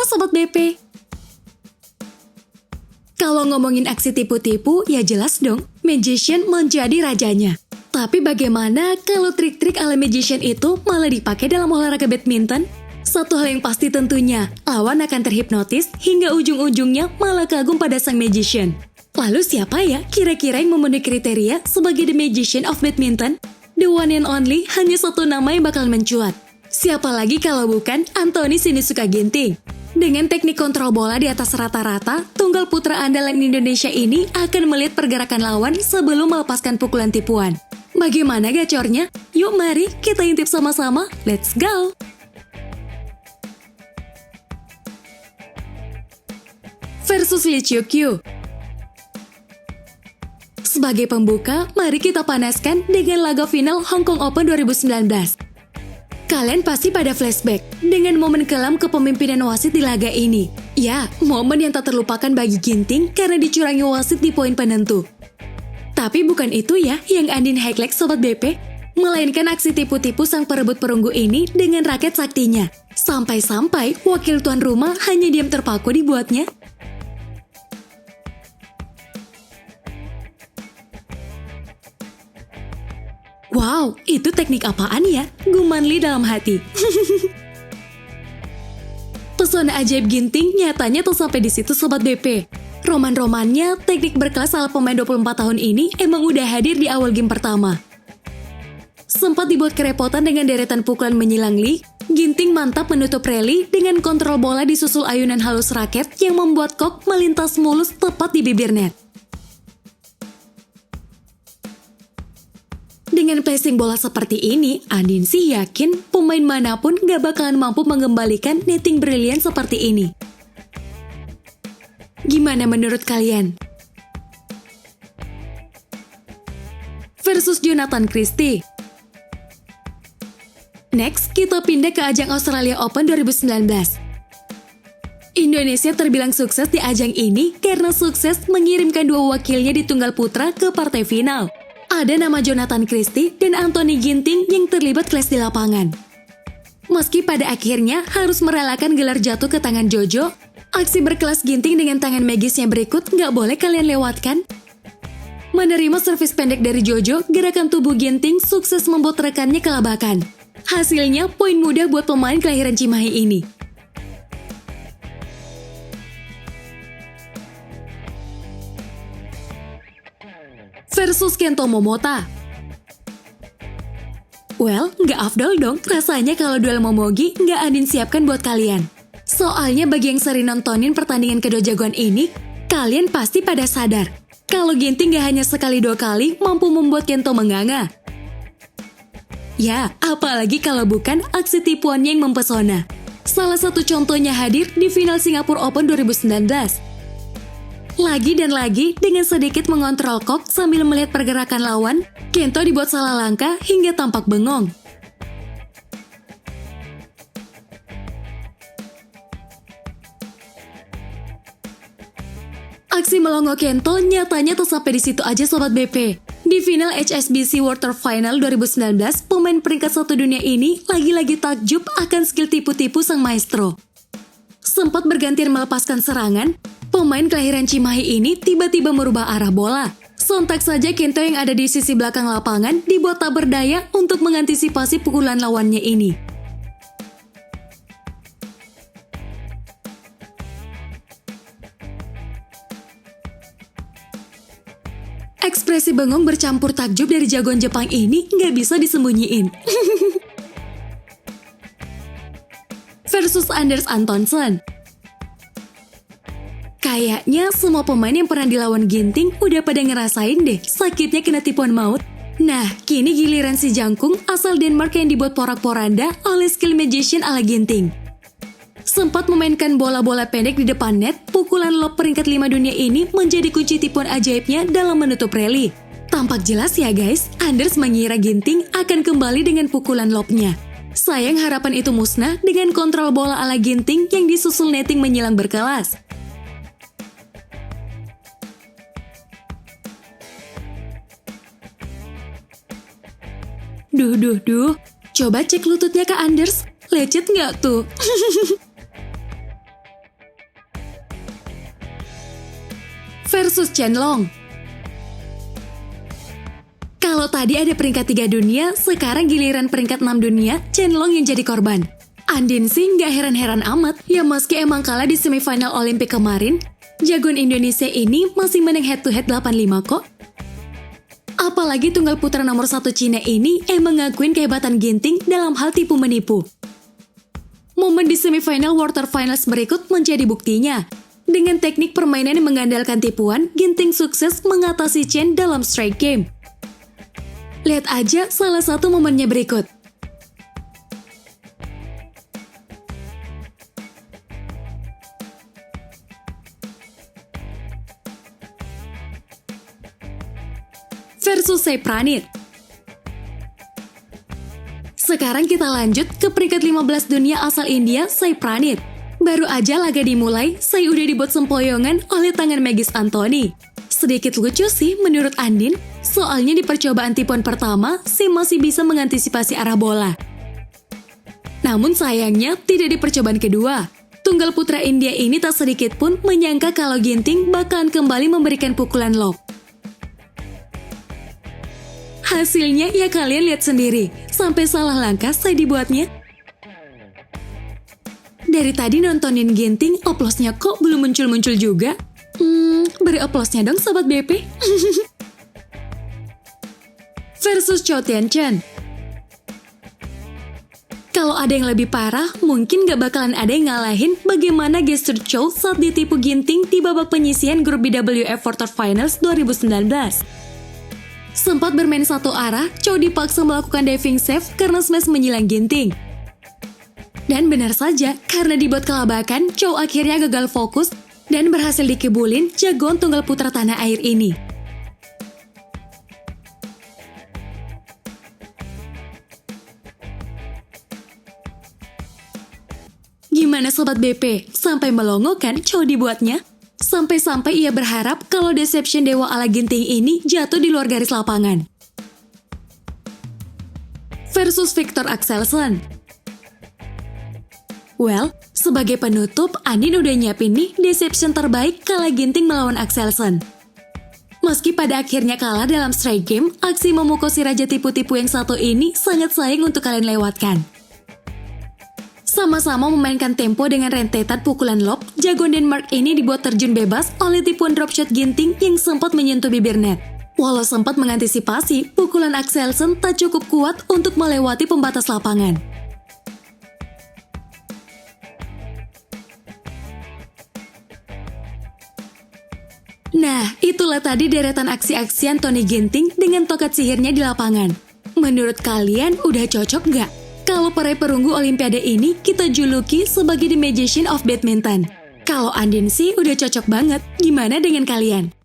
Sobat BP. Kalau ngomongin aksi tipu-tipu, ya jelas dong, magician menjadi rajanya. Tapi bagaimana kalau trik-trik ala magician itu malah dipakai dalam olahraga badminton? Satu hal yang pasti tentunya, lawan akan terhipnotis hingga ujung-ujungnya malah kagum pada sang magician. Lalu siapa ya kira-kira yang memenuhi kriteria sebagai the magician of badminton? The one and only, hanya satu nama yang bakal mencuat. Siapa lagi kalau bukan Anthony Sinisuka Ginting. Dengan teknik kontrol bola di atas rata-rata, tunggal putra andalan Indonesia ini akan melihat pergerakan lawan sebelum melepaskan pukulan tipuan. Bagaimana gacornya? Yuk mari kita intip sama-sama, let's go! Versus Lee Chiu Kyu. Sebagai pembuka, mari kita panaskan dengan laga final Hong Kong Open 2019. Kalian pasti pada flashback dengan momen kelam kepemimpinan wasit di laga ini. Ya, momen yang tak terlupakan bagi Ginting karena dicurangi wasit di poin penentu. Tapi bukan itu ya yang Andin highlight Sobat BP, melainkan aksi tipu-tipu sang perebut perunggu ini dengan raket saktinya. Sampai-sampai wakil tuan rumah hanya diam terpaku dibuatnya. Wow, itu teknik apaan ya? Guman Lee dalam hati. Pesona ajaib Ginting nyatanya tuh sampai di situ Sobat BP. Roman-romannya, teknik berkelas ala pemain 24 tahun ini emang udah hadir di awal game pertama. Sempat dibuat kerepotan dengan deretan pukulan menyilang Lee, Ginting mantap menutup rally dengan kontrol bola disusul ayunan halus raket yang membuat kok melintas mulus tepat di bibir net. Dengan placing bola seperti ini, Andin sih yakin pemain manapun gak bakalan mampu mengembalikan netting brilian seperti ini. Gimana menurut kalian? Versus Jonathan Christie. Next, kita pindah ke ajang Australia Open 2019. Indonesia terbilang sukses di ajang ini karena sukses mengirimkan dua wakilnya di tunggal putra ke partai final. Ada nama Jonathan Christie dan Anthony Ginting yang terlibat clash di lapangan. Meski pada akhirnya harus merelakan gelar jatuh ke tangan Jojo, aksi berkelas Ginting dengan tangan magisnya berikut nggak boleh kalian lewatkan. Menerima servis pendek dari Jojo, gerakan tubuh Ginting sukses membuat rekannya kelabakan. Hasilnya poin mudah buat pemain kelahiran Cimahi ini. Versus Kento Momota. Well, nggak afdol dong rasanya kalau duel Momogi nggak Andin siapkan buat kalian. Soalnya bagi yang sering nontonin pertandingan kedua jagoan ini, kalian pasti pada sadar kalau Ginting nggak hanya sekali dua kali mampu membuat Kento menganga. Ya, apalagi kalau bukan aksi tipuannya yang mempesona. Salah satu contohnya hadir di final Singapura Open 2019. Lagi dan lagi, dengan sedikit mengontrol kok sambil melihat pergerakan lawan, Kento dibuat salah langkah hingga tampak bengong. Aksi melongo Kento nyatanya tuh sampai di situ aja Sobat BP. Di final HSBC World Tour Final 2019, pemain peringkat 1 dunia ini lagi-lagi takjub akan skill tipu-tipu sang maestro. Sempat bergantian melepaskan serangan, pemain kelahiran Cimahi ini tiba-tiba merubah arah bola. Sontak saja Kento yang ada di sisi belakang lapangan dibuat tak berdaya untuk mengantisipasi pukulan lawannya ini. Ekspresi bengong bercampur takjub dari jagoan Jepang ini nggak bisa disembunyiin. Versus Anders Antonsen. Kayaknya semua pemain yang pernah dilawan Ginting udah pada ngerasain deh sakitnya kena tipuan maut. Nah, kini giliran si Jangkung asal Denmark yang dibuat porak-poranda oleh skill magician ala Ginting. Sempat memainkan bola-bola pendek di depan net, pukulan lob peringkat 5 dunia ini menjadi kunci tipuan ajaibnya dalam menutup rally. Tampak jelas ya guys, Anders mengira Ginting akan kembali dengan pukulan lobnya. Sayang harapan itu musnah dengan kontrol bola ala Ginting yang disusul netting menyilang berkelas. Duh. Coba cek lututnya Kak Anders, lecet nggak tuh? versus Chen Long. Kalau tadi ada peringkat 3 dunia, sekarang giliran peringkat 6 dunia, Chen Long yang jadi korban. Andin sih nggak heran-heran amat, ya meski emang kalah di semifinal Olimpik kemarin, jagoan Indonesia ini masih menang head-to-head 85 kok. Apalagi tunggal putra nomor 1 Cina ini emang ngakuin kehebatan Ginting dalam hal tipu-menipu. Momen di semifinal quarter finals berikut menjadi buktinya. Dengan teknik permainan yang mengandalkan tipuan, Ginting sukses mengatasi Chen dalam straight game. Lihat aja salah satu momennya berikut. Versus Sai Pranit. Sekarang kita lanjut ke peringkat 15 dunia asal India, Sai Pranit. Baru aja laga dimulai, Sai udah dibuat sempoyongan oleh tangan Megis Antony. Sedikit lucu sih menurut Andin, soalnya di percobaan tipuan pertama, Sai masih bisa mengantisipasi arah bola. Namun sayangnya tidak di percobaan kedua. Tunggal putra India ini tak sedikit pun menyangka kalau Ginting bakalan kembali memberikan pukulan lob. Hasilnya ya kalian lihat sendiri, sampai salah langkah Sai dibuatnya. Dari tadi nontonin Ginting, oplosnya kok belum muncul-muncul juga? Beri oplosnya dong Sobat BP. Versus Chou Tien-chen. Kalau ada yang lebih parah, mungkin gak bakalan ada yang ngalahin bagaimana gestur Chou saat ditipu Ginting di babak penyisihan grup BWF Quarterfinals 2019. Sempat bermain satu arah, Chou dipaksa melakukan diving save karena smash menyilang Ginting. Dan benar saja, karena dibuat kelabakan, Chou akhirnya gagal fokus dan berhasil dikibulin jagoan tunggal putra tanah air ini. Gimana Sobat BP? Sampai melongo kan Chou dibuatnya? Sampai-sampai ia berharap kalau deception dewa ala Ginting ini jatuh di luar garis lapangan. Versus Viktor Axelsen. Well, sebagai penutup, Andin udah nyiapin nih deception terbaik kala Ginting melawan Axelsen. Meski pada akhirnya kalah dalam straight game, aksi memukul si raja tipu-tipu yang satu ini sangat sayang untuk kalian lewatkan. Sama-sama memainkan tempo dengan rentetan pukulan lob, jagoan Denmark ini dibuat terjun bebas oleh tipuan dropshot Ginting yang sempat menyentuh bibir net. Walau sempat mengantisipasi, pukulan Axelsen tak cukup kuat untuk melewati pembatas lapangan. Nah, itulah tadi deretan aksi-aksi Tony Ginting dengan tokat sihirnya di lapangan. Menurut kalian udah cocok nggak? Kalau peraih perunggu Olimpiade ini kita juluki sebagai The Magician of Badminton. Kalau Andin sih udah cocok banget, gimana dengan kalian?